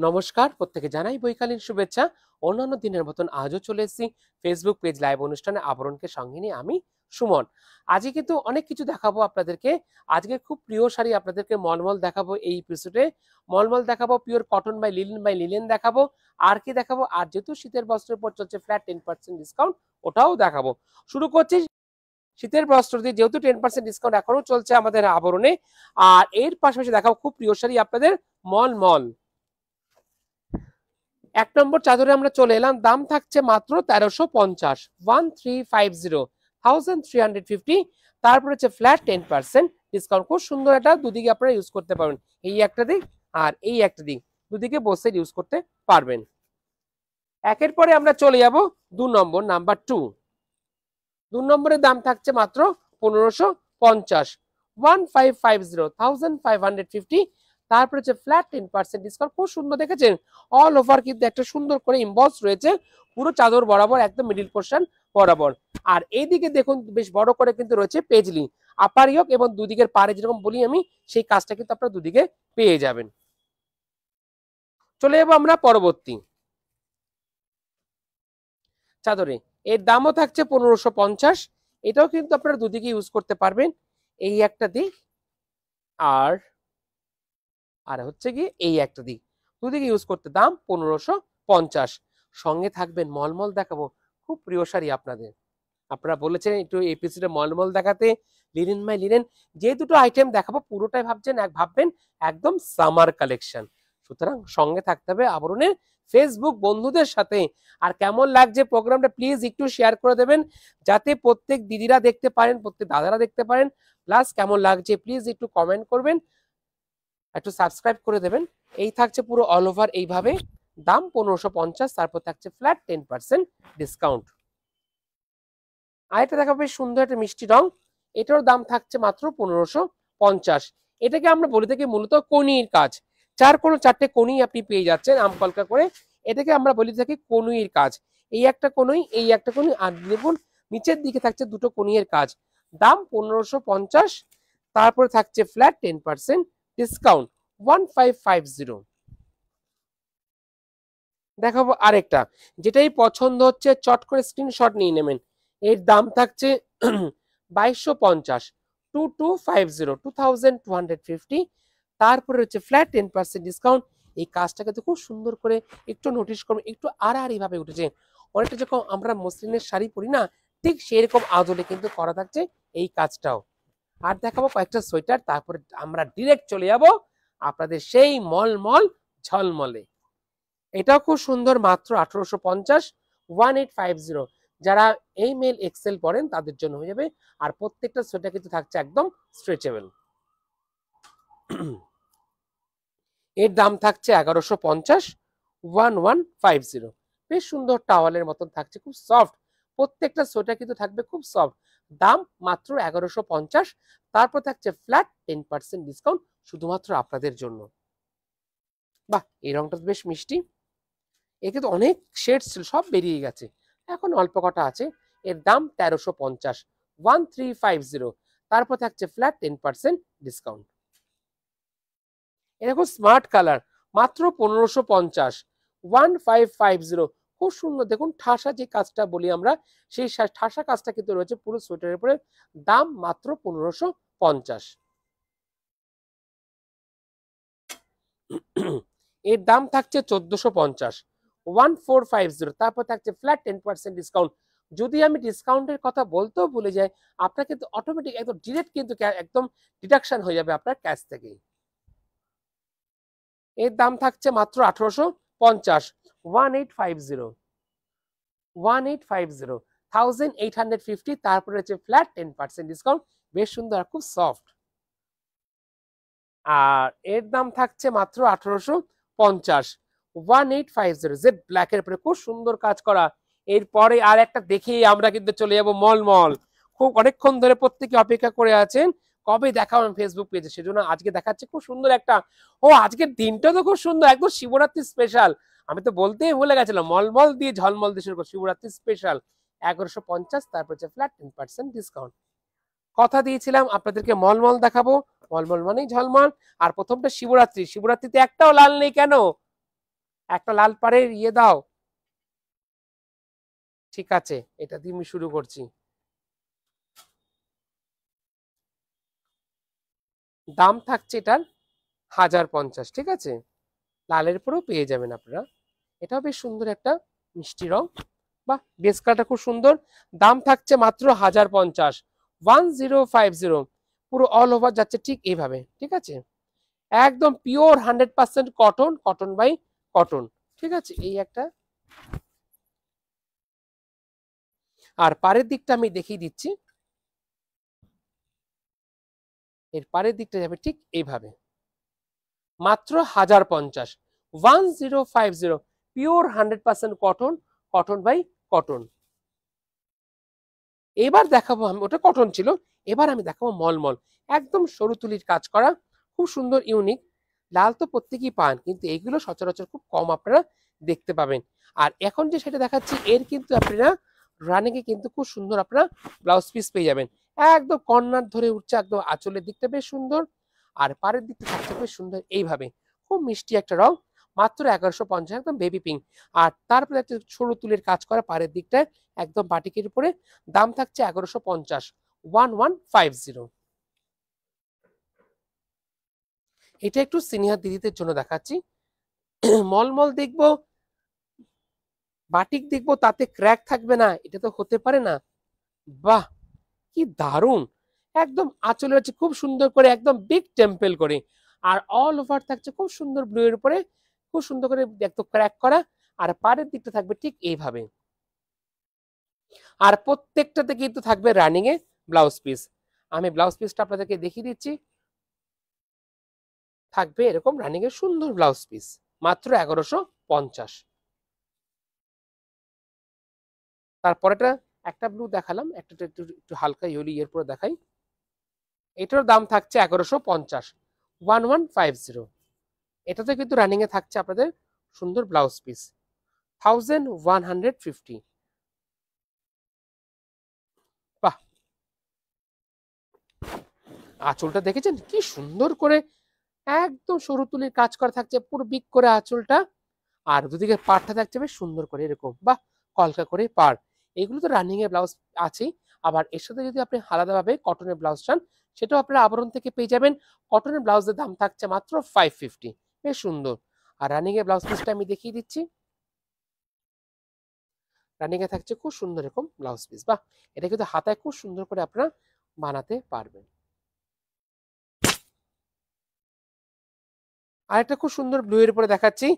নমস্কার, প্রত্যেকে জানাই বৈকালীন শুভেচ্ছা। অন্যান্য দিনের মতন আজও চলে এসেছি ফেসবুক পেজ লাইভ অনুষ্ঠানে আবরণকে সঙ্গে নিয়ে আমি সুমন। আজকে কিন্তু অনেক কিছু দেখাবো আপনাদেরকে। আজকে খুব প্রিয় শাড়ি আপনাদেরকে মলমল দেখাবো এই এপিসোডে। মলমল দেখাবো, পিওর কটন বাই লিলেন দেখাবো। আর কি দেখাবো? আর যেহেতু শীতের বস্ত্রের উপর চলছে ফ্ল্যাট 10% ডিসকাউন্ট, ওটাও দেখাবো। শুরু করছি শীতের বস্ত্র দিয়ে, যেহেতু 10% ডিসকাউন্ট এখনো চলছে আমাদের আবরণে। আর এর পাশাপাশি দেখাবো খুব প্রিয় শাড়ি আপনাদের মলমল। 1 নম্বর চাদরে আমরা চলে এলাম, দাম থাকছে মাত্র 1350, 1350, তারপরে হচ্ছে ফ্ল্যাট 10% ডিসকাউন্ট। খুব সুন্দর, এটা দুদিকে আপনারা ইউজ করতে পারবেন, এই একটা দিক আর এই একটা দিক, দুদিকে বসে ইউজ করতে পারবেন। একের পরে আমরা চলে যাব 2 নম্বর, নাম্বার 2। 2 নম্বরের দাম থাকছে মাত্র 1550, 1550, তারপরে হচ্ছে ফ্ল্যাট 10% ডিসকাউন্ট। খুব সুন্দর দেখেছেন, অল ওভার কিন্তু একটা সুন্দর করে ইমবস রয়েছে পুরো চাদর বরাবর, একদম মিডিল পোর্শন বরাবর। আর এইদিকে দেখুন বেশ বড় করে কিন্তু রয়েছে পেজলি, আপার ইয়োক এবং দুদিকের পাড়ে যেরকম বলি আমি, সেই কাজটা কিন্তু আপনারা দুদিকে পেয়ে যাবেন। চলে যাবো আমরা পরবর্তী চাদরে। এর দামও থাকছে 1550, এটাও কিন্তু আপনারা দুদিকে ইউজ করতে পারবেন, এই একটা দিক আর আর হচ্ছে কি এই একটা দিক, দুদিকে ইউজ করতে। দাম 1550। সঙ্গে থাকবেন মলমল দেখাবো, খুব প্রিয় শাড়ি আপনাদের। আপনারা বলেছেন একটু এপিসোডে মলমল দেখাতে, লিনেন বাই লিনেন। যে দুটো আইটেম দেখাবো পুরোটাই ভাববেন একদম সামার কালেকশন। সুতরাং সঙ্গে থাকতে হবে আবরণের ফেসবুক বন্ধুদের সাথে। আর কেমন লাগছে প্রোগ্রামটা প্লিজ একটু শেয়ার করে দেবেন, যাতে প্রত্যেক দিদিরা দেখতে পারেন, প্রত্যেক দাদারা দেখতে পারেন। প্লাস কেমন লাগছে প্লিজ একটু কমেন্ট করবেন, একটু সাবস্ক্রাইব করে দেবেন। এই থাকছে পুরো অল ওভার এইভাবে, দাম 1550, তারপর থাকছে ফ্ল্যাট 10% ডিসকাউন্ট। আরেকটা দেখাবো বেশ সুন্দর একটা মিষ্টি রং, এটার দাম থাকছে মাত্র 1550। এটাকে আমরা বলে থাকি মূলত কনির কাজ, চারটে কনি আপনি পেয়ে যাচ্ছেন আমকলকা করে। এটাকে আমরা বলে থাকি কনুইয়ের কাজ। এই একটা কনুই, এই একটা কনুই, আর দেখুন নিচের দিকে থাকছে দুটো কনুইয়ের কাজ। দাম 1550, তারপরে থাকছে ফ্ল্যাট 10% ডিসকাউন্ট, 1550। দেখাবো আরেকটা, যেটাই পছন্দ হচ্ছে চট করে স্ক্রিনশট নিয়ে নেবেন। এর দাম থাকছে 2250, 2250, তারপরে হচ্ছে ফ্ল্যাট 10% ডিসকাউন্ট। এই কাজটাকে তো খুব সুন্দর করে একটু নোটিশ করবেন, একটু আড়াআড়ি ভাবে উঠেছে, অনেকটা যখন আমরা মসলিনের শাড়ি পরি না, ঠিক সেরকম আদলে কিন্তু করা থাকছে এই কাজটাও। আর দেখাবো কয়েকটা সোয়েটার, তারপরে আমরা ডিরেক্ট চলে যাব আপনাদের সেই মলমল ঝলমলে। এটাও খুব সুন্দর, মাত্র 1850, 1850। যারা এই মেল এক্সেল পড়েন তাদের জন্য হয়ে যাবে। আর প্রত্যেকটা সোয়েটার কিন্তু থাকছে একদম স্ট্রেচেবল। এর দাম থাকছে 1150, 1150। বেশ সুন্দর টাওয়ালের মতন থাকছে, খুব সফট। প্রত্যেকটা সোয়েটার কিন্তু থাকবে খুব সফট। দাম মাত্র 1150, তারপর থাকছে ফ্ল্যাট 10% ডিসকাউন্ট শুধুমাত্র আপনাদের জন্য। বাহ, এই রংটা বেশ মিষ্টি। একে তো অনেক শেড ছিল, সব বেরিয়ে গেছে, এখন অল্প কটা আছে। এর দাম 1350, 1350, তারপর থাকছে ফ্ল্যাট 10% ডিসকাউন্ট। এরকম স্মার্ট কালার, মাত্র 1550, 1550। খুব সুন্দর দেখুন, ঠাসা যে কাজটা বলি আমরা, সেই ঠাসা কাজটা কিন্তু রয়েছে পুরো সোয়েটারের উপরে। দাম মাত্র 1550। এর দাম থাকছে 1450, 1450, তারপর থাকছে ফ্ল্যাট 10% ডিসকাউন্ট। যদি আমি ডিসকাউন্টের কথা বলতেও ভুলে যাই, আপনার কিন্তু অটোমেটিক একদম ডিরেক্ট কিন্তু একদম ডিডাকশন হয়ে যাবে আপনার ক্যাশ থেকেই। এর দাম থাকছে মাত্র 1850, 1850, 1850, 1850, তারপরে হচ্ছে ফ্ল্যাট 10% ডিসকাউন্ট। বেশ সুন্দর, খুব সফট। আর এর দাম থাকছে মাত্র 1850, 1850, জেড ব্ল্যাকের উপরে খুব সুন্দর কাজ করা। এরপরে আর একটা দেখি আমরা কিন্তু চলে যাব মলমল। খুব অনেকক্ষণ ধরে প্রত্যেকে অপেক্ষা করে আছেন কবে দেখাবো ফেসবুক পেজে, সেজন্য আজকে দেখাচ্ছে খুব সুন্দর একটা। ও আজকের দিনটা তো খুব সুন্দর, একদম শিবরাত্রি স্পেশাল। আমি তো বলতেই ভুলে গেছিলাম, মলমল দিয়ে ঝলমল দিয়ে শুরু করে শিবরাত্রি স্পেশাল 1150, তারপর হচ্ছে ফ্ল্যাট 10% ডিসকাউন্ট। কথা দিয়েছিলাম আপনাদেরকে মলমল দেখাবো, মলমল মানেই ঝলমল। আর প্রথমটা শিবরাত্রি, শিবরাত্রিতে একটাও লাল নেই কেন? একটা লাল পাড়ের ইয়ে দাও। ঠিক আছে, এটা দিয়ে আমি শুরু করছি। দাম থাকছে এটার 1050, ঠিক আছে। লালের পরেও পেয়ে যাবেন আপনারা। এটাও বেশ সুন্দর একটা মিষ্টি রং, বাহ, বেস কালারটা খুব সুন্দর। দাম থাকছে মাত্র 1050, 1050। পুরো অল ওভার যাচ্ছে ঠিক এইভাবে, ঠিক আছে। একদম pure 100% cotton, cotton by cotton, ঠিক আছে। এই একটা, আর পাড়ের দিকটা আমি দেখিয়ে দিচ্ছি। এর পাড়ের দিকটা যাবে ঠিক এইভাবে, মাত্র 1050, 1050, pure 100% cotton, cotton by cotton. এবার দেখাবো আমি, ওটা কটন ছিল, এবার আমি দেখাবো মলমল, একদম সরু তুলির কাজ করা, খুব সুন্দর ইউনিক। লাল তো প্রত্যেকেই পান, কিন্তু এইগুলো সচরাচর খুব কম আপনারা দেখতে পাবেন। আর এখন যে সেটা দেখাচ্ছি, এর কিন্তু আপনারা রানিং এ কিন্তু খুব সুন্দর আপনারা ব্লাউজ পিস পেয়ে যাবেন। একদম কর্নার ধরে উঠছে, একদম আঁচলের দিকটা বেশ সুন্দর, আর পাড়ের দিকটা থাকছে বেশ সুন্দর এইভাবে, খুব মিষ্টি একটা রং, মাত্র 1150, একদম বেবি পিঙ্ক। আর তারপরে একটা সরু তুলির কাজ করা পাড়ের দিকটায়, একদম বাটিকের উপরে। দাম থাকছে 1150, 1150। এটা একটু সিনিয়র দিদিদের জন্য দেখাচ্ছি। মলমল দেখবো, বাটিক দেখবো, তাতে ক্র্যাক থাকবে না, এটা তো হতে পারে না। বাহ, কি দারুণ! একদম আঁচলে হচ্ছে খুব সুন্দর করে, একদম বিগ টেম্পল করে, আর অল ওভার থাকছে খুব সুন্দর ব্লু এর উপরে, খুব সুন্দর করে একদম ক্র্যাক করা। আর পাড়ের দিকটা থাকবে ঠিক এইভাবে, আর প্রত্যেকটাতে কিন্তু থাকবে রানিং এ ব্লাউজ পিস। আমি ব্লাউজ পিসটা আপনাদেরকে দেখিয়ে দিচ্ছি। থাকবে এরকম রানিং এর সুন্দর ব্লাউজ পিস, মাত্র 1150। তারপরেটা একটা ব্লু দেখালাম, একটা একটু একটু হালকা ইয়েলো এর পরে দেখাই। এটার দাম থাকছে 1150, 1150। এটাতে কিন্তু রানিং এ থাকছে আপনাদের সুন্দর ব্লাউজ পিস, 1150। বাহ, আঁচলটা দেখেছেন কি সুন্দর করে, একদম সরু তুলির কাজ করা থাকছে পুরো বিগ করে আঁচলটা, আর দুদিকে পাড়টা থাকছে বেশ সুন্দর করে এরকম, বাহ, কলকা করে পাড়। এগুলো তো রানিং এর ব্লাউজ আছেই, আবার এর সাথে যদি আপনি আলাদাভাবে কটনের ব্লাউজ চান, সেটাও আপনারা আবরণ থেকে পেয়ে যাবেন। কটনের ব্লাউজের দাম থাকছে মাত্র 550, বেশ সুন্দর। আর রানিং এর ব্লাউজ পিসটা আমি দেখিয়ে দিচ্ছি। রানিং এ থাকছে খুব সুন্দর এরকম ব্লাউজ পিস, বাহ, এটা কিন্তু হাতায় খুব সুন্দর করে আপনারা বানাতে পারবেন। আরেকটা খুব সুন্দর ব্লু এর উপরে দেখাচ্ছি,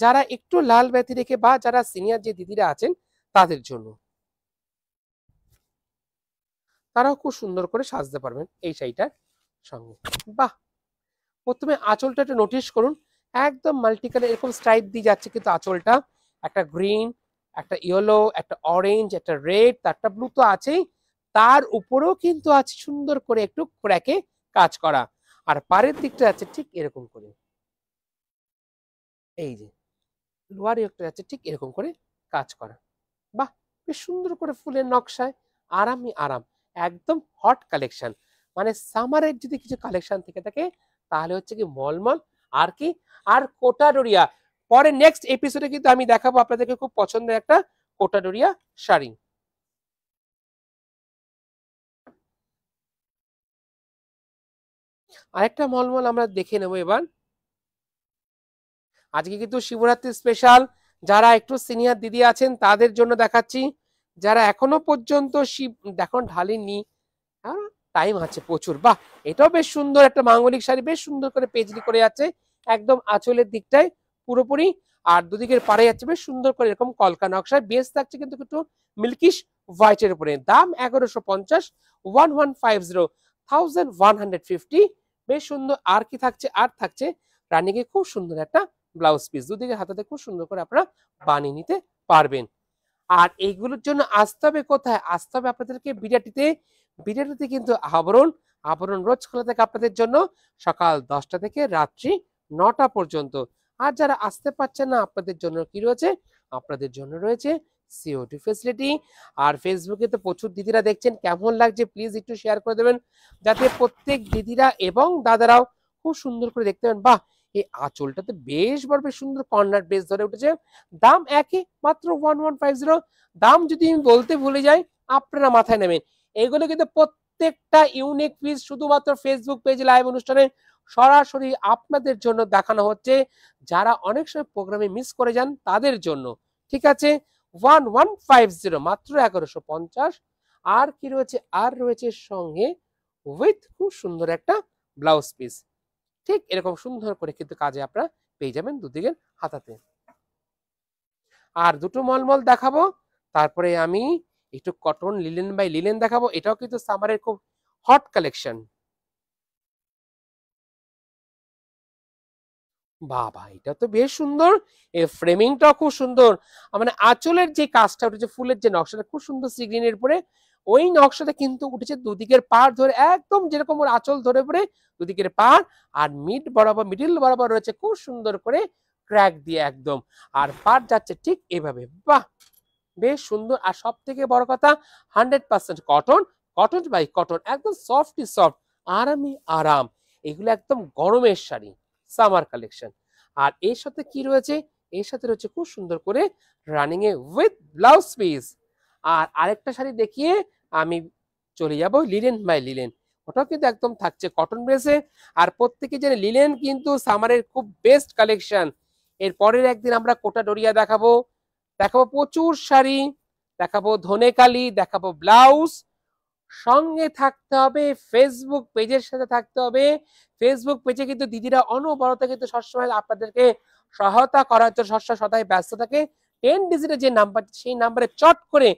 যারা একটু লাল ব্যথি রেখে বা যারা সিনিয়র যে দিদিরা আছেন তাদের জন্য, তারাও খুব সুন্দর করে সাজতে পারবেন এই শাড়িটার সঙ্গে। বাহ, প্রথমে আঁচলটা একটু নোটিস করুন, একদম মাল্টি কালার এরকম স্ট্রাইপ দিয়ে যাচ্ছে, কিন্তু আঁচলটা একটা গ্রিন, একটা ইয়েলো, একটা অরেঞ্জ, একটা রেড, তারটা ব্লু তো আছেই, তার উপরেও কিন্তু আছে সুন্দর করে একটু ক্র্যাকে কাজ করা। আর পাড়ের দিকটা আছে ঠিক এরকম করে, এই যে লোয়ার একটা আছে ঠিক এরকম করে কাজ করা, বাহ, বেশ সুন্দর করে ফুলের নকশায়, আরামই আরাম, একদম হট কালেকশন। মানে সামারের যদি কিছু কালেকশন থেকে থাকে, তাহলে হচ্ছে কি মলমল, আর কি, আর কোটাডোরিয়া। পরে নেক্সট এপিসোডে কিন্তু আমি দেখাবো আপনাদেরকে খুব পছন্দের একটা কোটাডোরিয়া শাড়ি। আরেকটা মলমল আমরা দেখে নেবো এবার। আজকে কিন্তু শিবরাত্রি স্পেশাল, যারা একটু সিনিয়র দিদি আছেন তাদের জন্য দেখাচ্ছি, যারা এখনো পর্যন্ত শিব এখন ঢালেননি, টাইম আছে প্রচুর। বাহ, এটাও বেশ সুন্দর একটা মাঙ্গলিক শাড়ি, বেশ সুন্দর করে পেজলি করে যাচ্ছে, একদম আঁচলের দিকটায় পুরোপুরি, আর দুদিকের পাড়ে যাচ্ছে বেশ সুন্দর করে এরকম কলকা নকশায়, বেশ থাকছে কিন্তু একটু মিল্কিশ হোয়াইটের উপরে। দাম 1150, 1150, 1150, বেশ সুন্দর। আর কি থাকছে, আর থাকছে রানিং এ খুব সুন্দর একটা ব্লাউজ পিস, দুদিকে হাতাতে খুব সুন্দর করে আপনারা বানিয়ে নিতে পারবেন। আর এইগুলোর জন্য আসতে হবে কোথায়, আসতে হবে আপনাদেরকে বিরাটিতে। বিরাটিতে কিন্তু আবরণ, আবরণ রোজ খোলা থাকে আপনাদের জন্য সকাল 10টা থেকে রাত্রি 9টা পর্যন্ত। আর যারা আসতে পারছেন না, আপনাদের জন্য কি রয়েছে, আপনাদের জন্য রয়েছে সিওটি ফেসিলিটি। আর ফেসবুকে তো প্রচুর দিদিরা দেখছেন, কেমন লাগছে প্লিজ একটু শেয়ার করে দেবেন, যাতে প্রত্যেক দিদিরা এবং দাদারাও খুব সুন্দর করে দেখতে পাবেন। বাহ, এই আঁচলটাতে বেশ বড় বেশ সুন্দর কর্নার বেস ধরে উঠেছে। দাম একই, মাত্র 1150। দাম যদি আমি বলতে ভুলে যাই আপনারা মাথায় নেবেন। এগুলো কিন্তু প্রত্যেকটা ইউনিক পিস শুধুমাত্র ফেসবুক পেজ লাইভ অনুষ্ঠানে সরাসরি আপনাদের জন্য দেখানো হচ্ছে, যারা অনেক সময় প্রোগ্রামে মিস করে যান তাদের জন্য। ঠিক আছে, 1150 মাত্র 1150। আর কি রয়েছে, আর রয়েছে সঙ্গে উইথ খুব সুন্দর একটা ব্লাউজ পিস। ঠিক এরকম সুন্দর করে কিন্তু কাজে আপনারা পেয়ে যাবেন দুদিকের হাতাতে। আর দুটো মলমল দেখাবো, তারপরে আমি একটু কটন লিলেন বাই লিলেন দেখাবো। এটাও কিন্তু সামারের খুব হট কালেকশন। বাবা, এটা তো বেশ সুন্দর, এর ফ্রেমিংটাও খুব সুন্দর। মানে আঁচলের যে কাজটা উঠেছে, ফুলের যে নকশাটা খুব সুন্দর সিগ্রিনের উপরে, ওই নকশাটা কিন্তু উঠেছে দুদিকের পাড় ধরে, একদম যেরকম ওর আঁচল ধরে পড়ে দুদিকের পাড়। আর মিডিল বরাবর রয়েছে খুব সুন্দর করে ক্র্যাক দিয়ে একদম, আর পাড় যাচ্ছে ঠিক এভাবে। বাহ, বেশ সুন্দর। আর সব থেকে বড় কথা, 100% কটন, কটন বাই কটন, একদম সফট সফট, আরামই আরাম। এগুলো একদম গরমের শাড়ি, সামার কালেকশন। আর এর সাথে কি রয়েছে, এর সাথে রয়েছে খুব সুন্দর করে রানিং এ উইথ ব্লাউজ পিস। আর আরেকটা শাড়ি দেখিয়ে আমি চলে যাব লিলেন বাই লিলেন। ওটাও কিন্তু একদম থাকছে কটন বেসে। আর প্রত্যেকে জানে লিলেন কিন্তু সামারের খুব বেস্ট কালেকশন। এর পরের একদিন আমরা কোটা ডোরিয়া দেখাবো, দেখাবো প্রচুর শাড়ি, দেখাবো ধনেকালি, দেখাবো ব্লাউজ। সঙ্গে থাকতে হবে ফেসবুক পেজের সাথে থাকতে হবে। ফেসবুক পেজে কিন্তু দিদিরা অনবরত কিন্তু সবসময় আপনাদেরকে সহায়তা করার জন্য সবসময় সদাই ব্যস্ত থাকে। 10 ডিজিটের যে নাম্বার, সেই নাম্বারে চট করে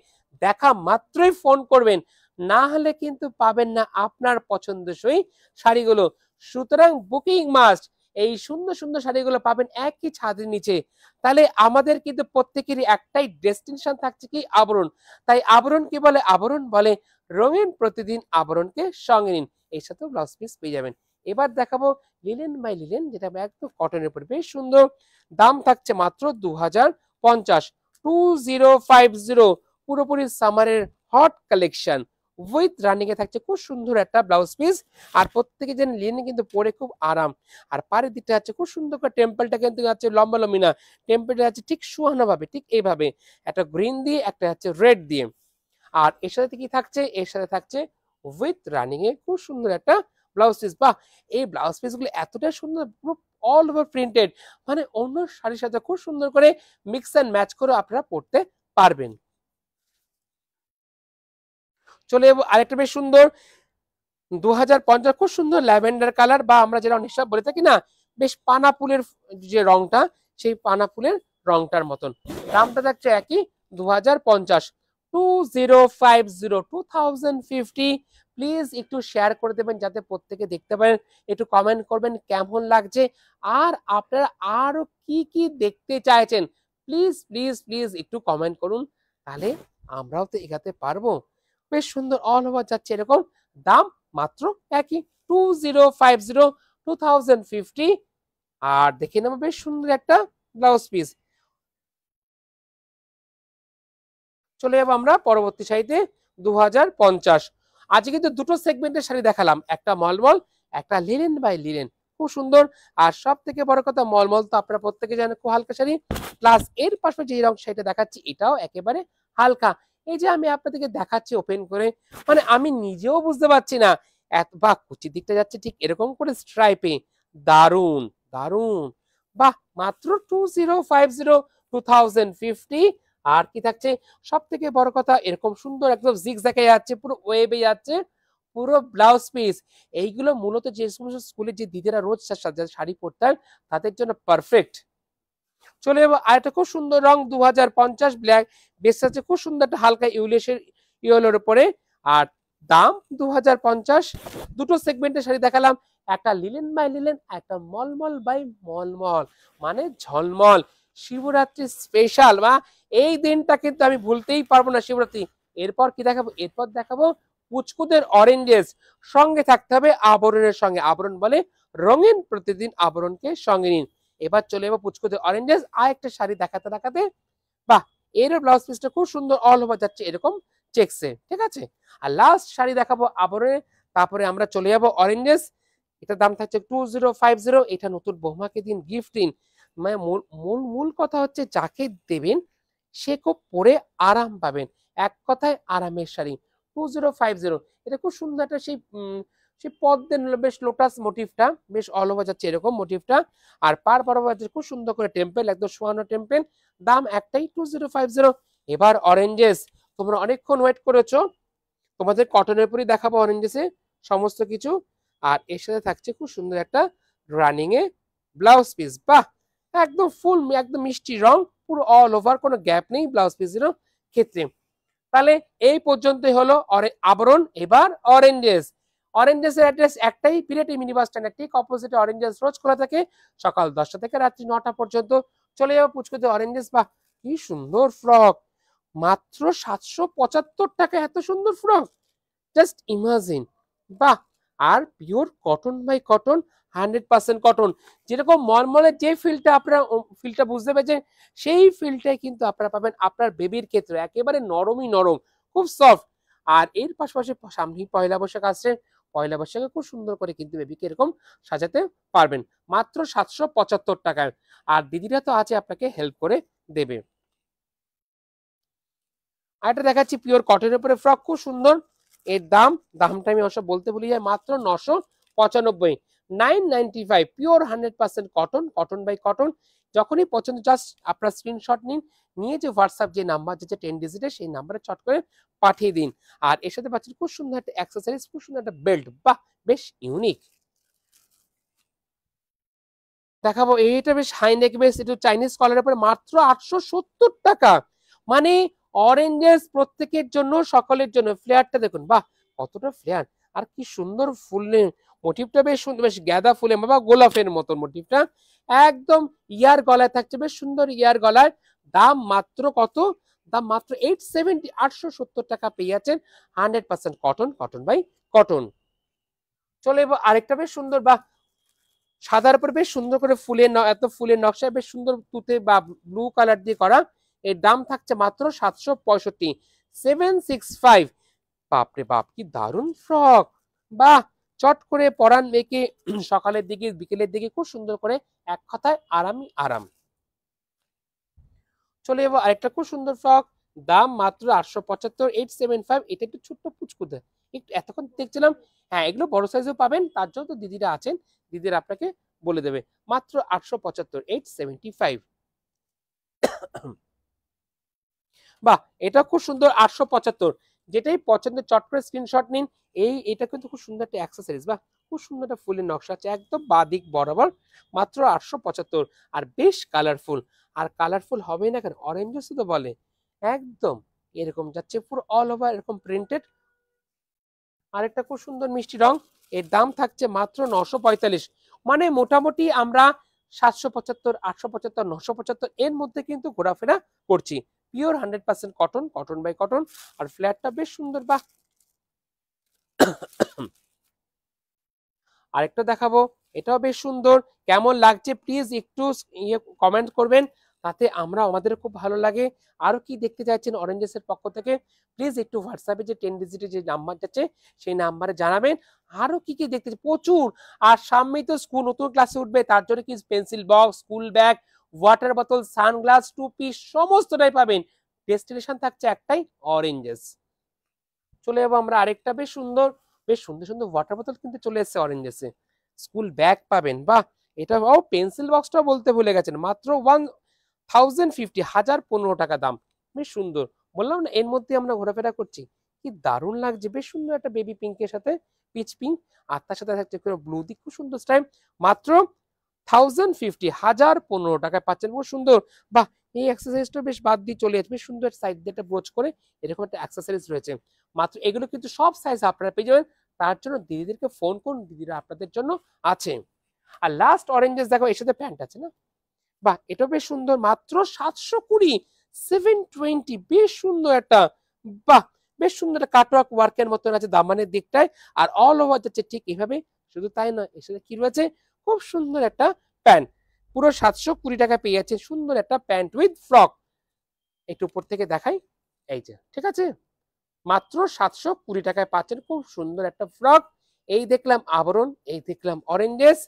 দেখা মাত্রই ফোন করবেন, না হলে কিন্তু পাবেন না আপনার পছন্দসই শাড়িগুলো। সুতরাং বুকিং মাস্ট। এই সুন্দর সুন্দর শাড়িগুলো পাবেন একই ছাদের নিচে। তাহলে আমাদের কিন্তু প্রত্যেকেরই একটাই ডেস্টিনেশন থাকছে, কি আবরণ। তাই আবরণ কি বলে, আবরণ বলে রঙিন প্রতিদিন আবরণকে সঙ্গে নিন। এর সাথেও ব্লাউজ পিস পেয়ে যাবেন। এবার দেখাবো লিলেন বাই লিলেন, যেটা একদম কটনের উপর বেশ সুন্দর। দাম থাকছে মাত্র 2050, 2050, পুরোপুরি সামারের হট কালেকশন। উইথ রানিং এ থাকছে খুব সুন্দর একটা ব্লাউজ পিস। আর প্রত্যেকে যেন লিলেন কিন্তু পরে খুব আরাম। আর পাড়ের দিকটা আছে খুব সুন্দর করে, টেম্পলটা কিন্তু আছে লম্বা লম্বি না, টেম্পলটা আছে ঠিক সুহানা ভাবে, ঠিক এইভাবে একটা গ্রিন দিয়ে, একটা হচ্ছে রেড দিয়ে। আর এর সাথে কি থাকছে, এর সাথে থাকছে উইথ রানিং এ খুব সুন্দর একটা ব্লাউজ পিস। বাহ, এই ব্লাউজ পিস গুলো এতটা সুন্দর, পুরো অল ওভার প্রিন্টেড, মানে অন্য শাড়ির সাথে খুব সুন্দর করে মিক্স এন্ড ম্যাচ করে আপনারা পড়তে পারবেন। চলে যাবো আরেকটা বেশ সুন্দর 2050, খুব সুন্দর ল্যাভেন্ডার কালার, বা আমরা যেটা অনেক সময় বলে থাকি না, বেশ পানা ফুলের যে রংটা, সেই পানা ফুলের রংটার মতন। দামটা থাকছে একই, 2050, 2050। প্লিজ একটু শেয়ার করে দেবেন যাতে প্রত্যেকে দেখতে পারেন, একটু কমেন্ট করবেন কেমন লাগছে, আর আপনারা আরো কি কি দেখতে চাইছেন প্লিজ প্লিজ প্লিজ একটু কমেন্ট করুন, তাহলে আমরাও তো এগাতে পারবো। বেশ সুন্দর অল ওভার যাচ্ছে এরকম। দাম মাত্র একই, 2050, 2050। আর দেখে নেবো বেশ সুন্দর একটা ব্লাউজ পিস। চলে যাবো আমরা পরবর্তী শাড়িতে 2050। আজকে কিন্তু দুটো সেগমেন্টের শাড়ি দেখালাম, একটা মলমল, একটা লিলেন বাই লিলেন, খুব সুন্দর। আর সব থেকে বড় কথা, মলমল তো আপনারা প্রত্যেকে জানেন খুব হালকা শাড়ি, প্লাস এর পাশে যে রং শাড়িটা দেখাচ্ছি এটাও একেবারে হালকা। এই যে আমি আপনাদেরকে দেখাচ্ছি ওপেন করে, মানে আমি নিজেও বুঝতে পারছি না এত, বা কুচির দিকটা যাচ্ছে ঠিক এরকম করে স্ট্রাইপে, দারুন দারুন। বাহ, মাত্র 2050, 2050। আর কি থাকছে, সব থেকে বড় কথা, এরকম সুন্দর একদম জিগজ্যাগে যাচ্ছে, পুরো ওয়েবে যাচ্ছে পুরো ব্লাউজ পিস। এইগুলো মূলত যে সমস্ত স্কুলের যে দিদিরা রোজ শাড়ি পরতেন তাদের জন্য পারফেক্ট। চলে যাবো আরেকটা খুব সুন্দর রং 2050 ব্ল্যাক, বেশ আছে খুব সুন্দর একটা হালকা ইয়েলোর উপরে। আর দাম 2050। দুটো সেগমেন্টের শাড়ি দেখালাম, একটা লিলেন বাই লিলেন, একটা মলমল বাই মলমল, মানে ঝলমল। শিবরাত্রি স্পেশাল, বা এই দিনটা কিন্তু আমি ভুলতেই পারবো না, শিবরাত্রি। এরপর কি দেখাবো, এরপর দেখাবো পুচকুদের অরেঞ্জেস। সঙ্গে থাকতে হবে আবরণের সঙ্গে, আবরণ বলে রঙিন প্রতিদিন আবরণকে সঙ্গে নিন। এবার চলে যাবো পুচকুদের অরেঞ্জেস। আর একটা শাড়ি দেখাতে দেখাতে, বাহ, এর ব্লাউজ পিসটা খুব সুন্দর অল ওভার যাচ্ছে এরকম চেকসে, ঠিক আছে। আর লাস্ট শাড়ি দেখাবো আবরণের, তারপরে আমরা চলে যাবো অরেঞ্জেস। এটার দাম থাকছে 2050। এটা নতুন বৌমাকে দিন, গিফট দিন। মানে মূল কথা হচ্ছে যাকে দেবেন সে খুব পরে আরাম পাবেন। এক কথায় আরামের শাড়ি 2050। এটা খুব সুন্দর একটা সেই পদ্মের বেশ লোটাস মোটিভটা বেশ অল ওভার যাচ্ছে এরকম মোটিভটা। আর পার বরাবর খুব সুন্দর করে টেম্পেল, একদম সোয়ানো টেম্পেল। দাম একটাই 2050। এবার অরেঞ্জেস, তোমরা অনেকক্ষণ ওয়েট করেছো, তোমাদের কটনের উপরই দেখাবো অরেঞ্জেসে সমস্ত কিছু। আর এর সাথে থাকছে খুব সুন্দর একটা রানিং এ ব্লাউজ পিস। বাহ, একদম ফুল একদম মিষ্টি রং, পুরো অল ওভার, কোনো গ্যাপ নেই ব্লাউজ পিসের ক্ষেত্রে। তাহলে এই পর্যন্তই হলো আবরণ। এবার অরেঞ্জেস। অরেঞ্জেসের অ্যাড্রেস একটাই, পিরেটি মিনি বাস স্ট্যান্ডের ঠিক অপোজিটে অরেঞ্জেস রোজ খোলা থাকে সকাল 10টা থেকে রাত্রি 9টা পর্যন্ত। চলে যাবো পুচকুতে অরেঞ্জেস। বাহ, কি সুন্দর ফ্রক, মাত্র 775 টাকা এত সুন্দর ফ্রক, জাস্ট ইমাজিন। বাহ, আর pure cotton by cotton, 100% cotton. যেরকম মলমলের যে ফিলটা আপনারা ফিলটা বুঝতে পেরেছেন, সেই ফিলটাই কিন্তু আপনারা পাবেন আপনার বেবির ক্ষেত্রে, একেবারে নরমই নরম, খুব সফট। আর এর পাশাপাশি সামনেই পয়লা বৈশাখ আসছে, পয়লা বৈশাখে খুব সুন্দর করে কিন্তু বেবিকে এরকম সাজাতে পারবেন মাত্র 775 টাকায়। আর দিদিরা তো আছে আপনাকে হেল্প করে দেবে। আরেকটা দেখাচ্ছি পিওর কটনের উপরে ফ্রক, খুব সুন্দর। এর দামটা আমি অবশ্য বলতে ভুলে যাই, মাত্র 995, 995। Pure 100% cotton, cotton by cotton. যখনই পছন্দ জাস্ট আপনার স্ক্রিনশট নিন, নিয়ে যে হোয়াটসঅ্যাপ যে নাম্বার যে 10 ডিজিটের সেই নাম্বারে চট করে পাঠিয়ে দিন। আর এর সাথে পাচ্ছেন খুব সুন্দর একটা অ্যাক্সেসরিজ, খুব সুন্দর একটা বেল্ট। বাহ, বেশ ইউনিক। দেখাবো এইটা বেশ হাই নেক, বেশ একটু চাইনিজ কলারের উপরে মাত্র 870 টাকা। মানে অরেঞ্জেস প্রত্যেকের জন্য, সকলের জন্য। ফ্লেয়ারটা দেখুন, বাহ কতটা ফ্লেয়ার, আর কি সুন্দর ফুলের মোটিভটা, বেশ সুন্দর, বেশ গাঁদা ফুলে বা গোলাপের মতন মোটিভটা। একদম ইয়ার গলায় থাকছে, বেশ সুন্দর ইয়ার গলায়। দাম মাত্র কত? দাম মাত্র 870, 870 টাকা পেয়ে যাচ্ছেন 100% কটন, কটন বাই কটন। চলে এবার আরেকটা বেশ সুন্দর, বা সাদার উপর বেশ সুন্দর করে এত ফুলের নকশায় বেশ সুন্দর তুতে বা ব্লু কালার দিয়ে করা। এর দাম থাকছে মাত্র 765, 765। বাপরে বাপ, কি দারুণ ফ্রক। বাহ, চট করে পরান মেয়েকে সকালের দিকে বিকেলের দিকে, খুব সুন্দর করে, এক কথায় আরামই আরাম। চলে যাবো আরেকটা খুব সুন্দর ফ্রক, দাম মাত্র 875, 875। এটা একটু ছোট্ট পুচকুতে, একটু এতক্ষণ দেখছিলাম। হ্যাঁ, এগুলো বড় সাইজও পাবেন, তার জন্য তো দিদিরা আছেন, দিদিরা আপনাকে বলে দেবে। মাত্র 875, 875। বাহ, এটা খুব সুন্দর 875। যেটাই পছন্দের চট করে স্ক্রিনশট নিন। এটা কিন্তু খুব সুন্দর একটা অ্যাক্সেসরিজ। বাহ, খুব সুন্দর একটা ফুলের নকশা আছে একদম বাদিক বরাবর, মাত্র 875। আর বেশ কালারফুল, আর কালারফুল হবেই না কেন, অরেঞ্জও তো বলে। একদম এরকম যাচ্ছে পুরো অল ওভার এরকম প্রিন্টেড। আরেকটা খুব সুন্দর মিষ্টি রং, এর দাম থাকছে মাত্র 945। মানে মোটামুটি আমরা 775, 875, 975 এর মধ্যে কিন্তু ঘোরাফেরা করছি। Pure 100% cotton, cotton by cotton. আর ফ্ল্যাটটা বেশ সুন্দর। বাহ, আরেকটা দেখাবো, এটাও বেশ সুন্দর। কেমন লাগছে প্লিজ একটু কমেন্ট করবেন, তাতে আমরা আমাদের খুব ভালো লাগে। আরো কি দেখতে চাইছেন অরেঞ্জেস এর পক্ষ থেকে প্লিজ একটু হোয়াটসঅ্যাপে যে 10 ডিজিটের যে নাম্বার যাচ্ছে সেই নাম্বারে জানাবেন। আরো কি কি দেখতে প্রচুর। আর সামনেই তো স্কুল নতুন ক্লাসে উঠবে, তার জন্য কি pencil box, school bag, water বোতল, সানগ্লাস, টুপি সমস্তটাই পাবেন। ডেস্টিনেশন থাকছে একটাই, অরেঞ্জেস। চলে যাবো আমরা আরেকটা বেশ সুন্দর, বেশ সুন্দর সুন্দর ওয়াটার বোতল কিন্তু চলে এসেছে অরেঞ্জেসে। স্কুল ব্যাগ পাবেন। বাহ, এটা পেন্সিল বক্সটা বলতে ভুলে গেছেন, মাত্র 1050, 1015 টাকা দাম। বেশ সুন্দর, বললাম না এর মধ্যে আমরা ঘোরাফেরা করছি, কি দারুণ লাগছে। বেশ সুন্দর একটা বেবি পিঙ্কের সাথে পিচ পিঙ্ক, আর তার সাথে থাকছে ব্লু দিক, খুব সুন্দর স্টাইল। মাত্র 1050, 1015 টাকায় পাচ্ছেন, খুব সুন্দর। বাহ, এই অ্যাক্সেসরিজটা বেশ বাদ দিয়ে চলে যাচ্ছে, বেশ সুন্দর সাইড দিয়ে একটা ব্রোচ করে এরকম একটা অ্যাক্সেসরিজ রয়েছে। মাত্র এগুলো কিন্তু সব সাইজ আপনারা পেয়ে যাবেন, তার জন্য দিদিদেরকে ফোন করুন, দিদিরা আপনাদের জন্য আছে। আর লাস্ট অরেঞ্জেস দেখো, এর সাথে প্যান্ট আছে না। বাহ, এটা বেশ সুন্দর, মাত্র 720, 720। বেশ সুন্দর একটা, বাহ বেশ সুন্দর একটা কাটওয়ার্ক ওয়ার্কের মতন আছে দামানের দিকটায়। আর অল ওভার যাচ্ছে ঠিক এভাবে। শুধু তাই নয়, এর সাথে কি রয়েছে, খুব সুন্দর একটা প্যান্ট। পুরো 720 টাকা পেয়ে যাচ্ছে সুন্দর একটা প্যান্ট উইথ ফ্রক। একটু উপর থেকে দেখাই, এই যে ঠিক আছে, মাত্র 720 টাকায় পাচ্ছেন খুব সুন্দর একটা ফ্রক। এই দেখলাম আবরণ, এই দেখলাম অরেঞ্জেস।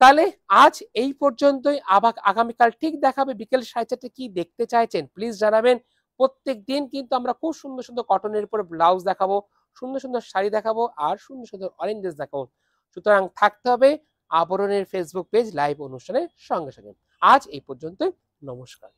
তাহলে আজ এই পর্যন্তই, আবার আগামীকাল ঠিক দেখাবে বিকেল 4:30 কি দেখতে চাইছেন প্লিজ জানাবেন। প্রত্যেক দিন কিন্তু আমরা খুব সুন্দর সুন্দর কটনের উপরে ব্লাউজ দেখাবো, সুন্দর সুন্দর শাড়ি দেখাবো, আর সুন্দর সুন্দর অরেঞ্জেস দেখাবো। সুতরাং থাকতে হবে আবরণের ফেসবুক পেজ লাইভ অনুষ্ঠানের সঙ্গে সঙ্গে। আজ এই পর্যন্তই, নমস্কার।